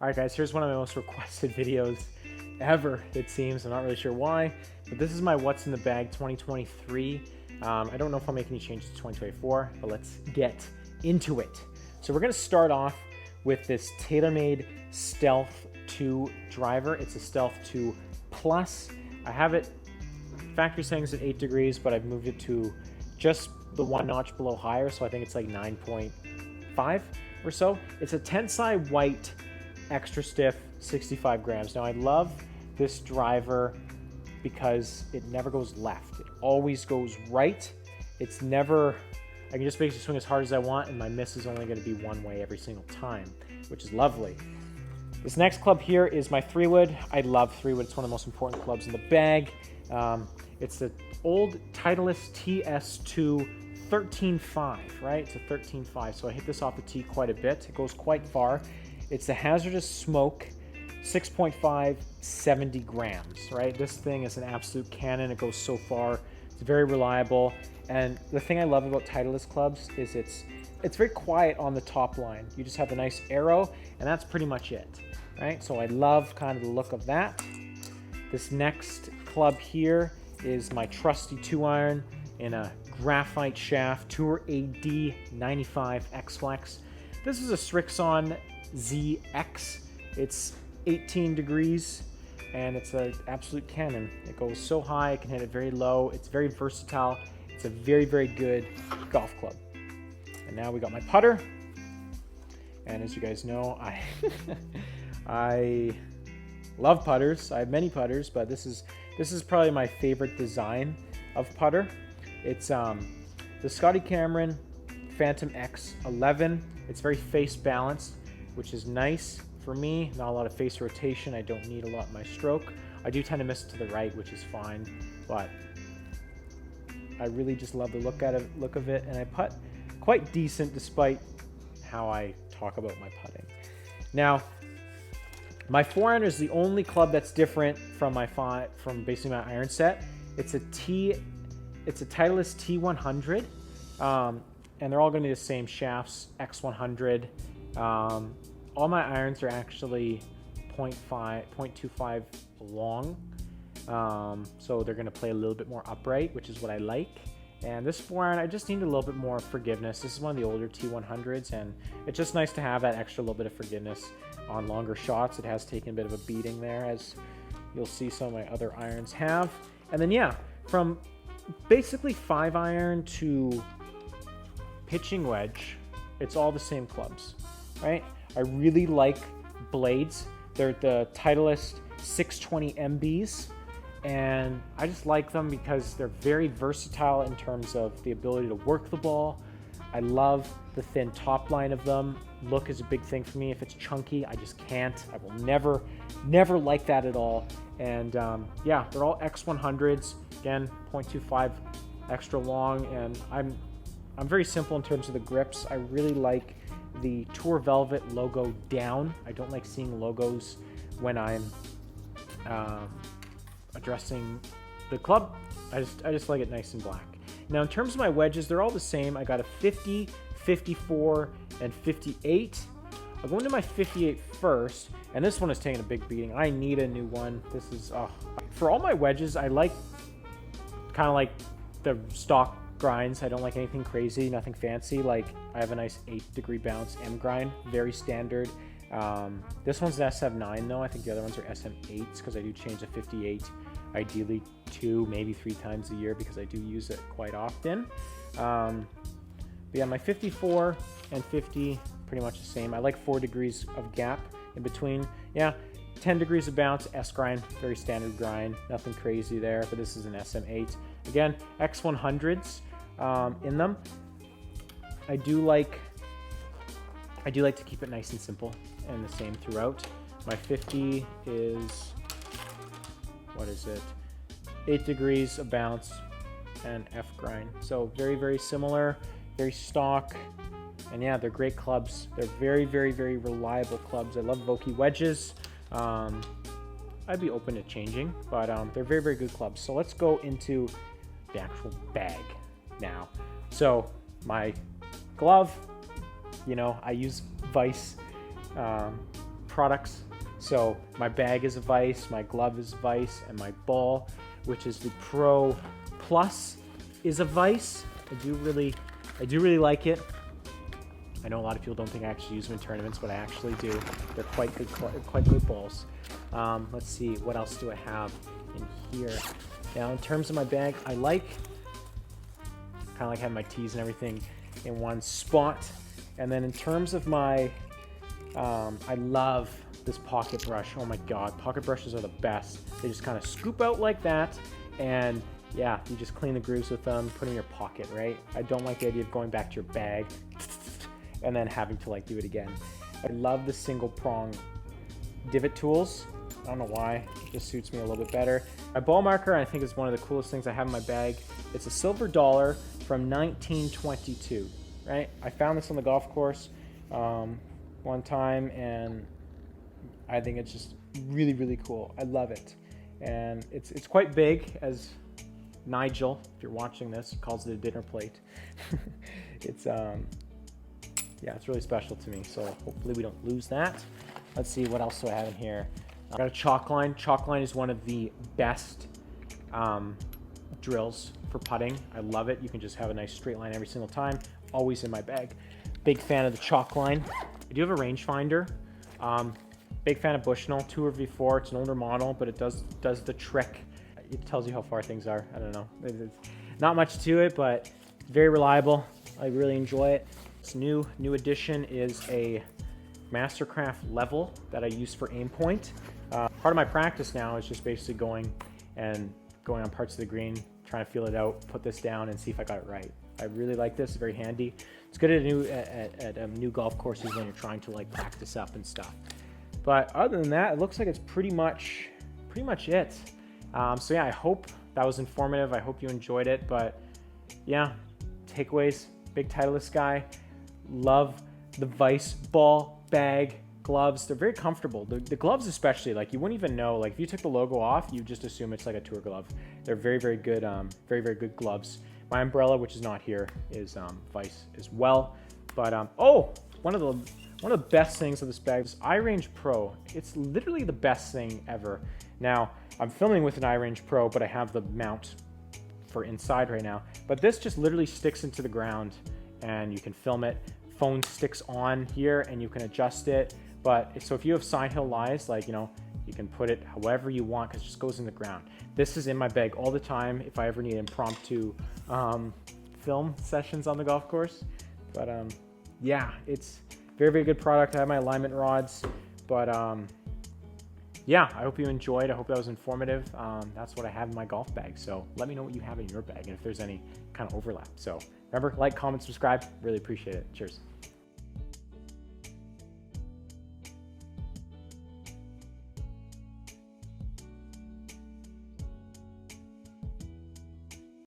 Alright guys, here's one of my most requested videos ever, it seems. I'm not really sure why, but this is my What's in the Bag 2023. I don't know if I'll make any changes to 2024, but let's get into it. So we're going to start off with this TaylorMade Stealth 2 driver. It's a Stealth 2 Plus. I have it factory settings at 8 degrees, but I've moved it to just the one notch below higher, so I think it's like 9.5 or so. It's a tensai white extra stiff 65 grams. Now I love this driver because it never goes left. It always goes right. It's never, I can just basically swing as hard as I want and my miss is only going to be one way every single time, which is lovely. This next club here is my 3-wood. I love 3-wood. It's one of the most important clubs in the bag. It's the old Titleist TS2 13.5, right? It's a 13.5, so I hit this off the tee quite a bit. It goes quite far. It's the Hazardous Smoke 6.5, 70 grams, right? This thing is an absolute cannon. It goes so far. It's very reliable. And the thing I love about Titleist clubs is it's very quiet on the top line. You just have a nice arrow, and that's pretty much it, right? So I love kind of the look of that. This next club here is my trusty 2-iron in a graphite shaft, Tour AD 95 X-Flex. This is a Srixon ZX. It's 18 degrees and it's an absolute cannon. It goes so high, it can hit it very low. It's very versatile. It's a very, very good golf club. And now we got my putter. And as you guys know, I love putters. I have many putters, but this is probably my favorite design of putter. It's the Scotty Cameron Phantom X11. It's very face balanced, which is nice for me. Not a lot of face rotation. I don't need a lot in my stroke. I do tend to miss it to the right, which is fine, but I really just love the look of it, and I putt quite decent despite how I talk about my putting. Now, my 4-iron is the only club that's different from basically my iron set. It's a Titleist T100, and they're all going to be the same shafts, X100. All my irons are actually 0.25 long, so they're going to play a little bit more upright, which is what I like. And this 4-iron, I just need a little bit more forgiveness. This is one of the older T100s, and it's just nice to have that extra little bit of forgiveness on longer shots. It has taken a bit of a beating there, as you'll see some of my other irons have. And then, yeah, from basically 5-iron to pitching wedge, it's all the same clubs, right? I really like blades. They're the Titleist 620 MBs, and I just like them because they're very versatile in terms of the ability to work the ball. I love the thin top line of them. Look is a big thing for me. If it's chunky, I just can't. I will never like that at all. And yeah, they're all X100s. Again, 0.25 extra long, and I'm very simple in terms of the grips. I really like the Tour Velvet logo down. I don't like seeing logos when I'm addressing the club. I just like it nice and black. Now, in terms of my wedges, they're all the same. I got a 50, 54, and 58. I'll go into my 58 first, and this one is taking a big beating. I need a new one. This is, for all my wedges, I like kind of like the stock grinds. I don't like anything crazy, nothing fancy. Like, I have a nice 8-degree bounce M grind, very standard. This one's an SM9 though. I think the other ones are SM8s because I do change the 58 ideally 2, maybe 3 times a year because I do use it quite often. But yeah, my 54 and 50, pretty much the same. I like 4 degrees of gap in between. Yeah, 10 degrees of bounce, S grind, very standard grind, nothing crazy there, but this is an SM8. Again, X100s in them. I do like to keep it nice and simple and the same throughout. My 50 is, what is it? 8 degrees of bounce and F grind. So very, very similar, very stock. And yeah, they're great clubs. They're very, very, very reliable clubs. I love Vokey wedges. I'd be open to changing, but they're very, very good clubs. So let's go into the actual bag now. So my glove, you know, I use Vice products. So my bag is a Vice, my glove is Vice, and my ball, which is the Pro Plus, is a Vice. I do really like it. I know a lot of people don't think I actually use them in tournaments, but I actually do. They're quite good balls. Let's see, what else do I have in here? Now, in terms of my bag, I kind of like having my tees and everything in one spot. And then in terms of my, I love this pocket brush. Oh my God, pocket brushes are the best. They just kind of scoop out like that, and yeah, you just clean the grooves with them, put them in your pocket, right? I don't like the idea of going back to your bag and then having to like do it again. I love the single prong divot tools. I don't know why, it just suits me a little bit better. My ball marker, I think, is one of the coolest things I have in my bag. It's a silver dollar from 1922, right? I found this on the golf course one time, and I think it's just really cool. I love it. And it's quite big, as Nigel, if you're watching this, calls it a dinner plate. It's yeah, it's really special to me, so hopefully we don't lose that. Let's see, what else do I have in here? I got a chalk line. Chalk line is one of the best drills for putting. I love it. You can just have a nice straight line every single time. Always in my bag. Big fan of the chalk line. I do have a rangefinder. Big fan of Bushnell 2V4. It's an older model, but it does the trick. It tells you how far things are. I don't know. It's not much to it, but very reliable. I really enjoy it. This new addition is a Mastercraft level that I use for aim point. Part of my practice now is just basically going on parts of the green, trying to feel it out, put this down, and see if I got it right. I really like this. It's very handy. It's good at new golf courses when you're trying to like practice up and stuff. But other than that, it looks like it's pretty much it. So yeah, I hope that was informative. I hope you enjoyed it. But yeah, takeaways: big Titleist guy. Love the Vice ball, bag, gloves. They're very comfortable. The gloves especially, like you wouldn't even know. Like if you took the logo off, you just assume it's like a tour glove. They're very good. Very good gloves. My umbrella, which is not here, is Vice as well. But oh, one of the best things of this bag is iRange Pro. It's literally the best thing ever. Now, I'm filming with an iRange Pro, but I have the mount for inside right now. But this just literally sticks into the ground, and you can film it. Phone sticks on here, and you can adjust it. But so if you have side hill lies, like, you know, you can put it however you want, because it just goes in the ground. This is in my bag all the time if I ever need impromptu film sessions on the golf course. But yeah, it's very good product. I have my alignment rods, but yeah, I hope you enjoyed. I hope that was informative. That's what I have in my golf bag. So let me know what you have in your bag and if there's any kind of overlap. So remember, like, comment, subscribe. Really appreciate it. Cheers.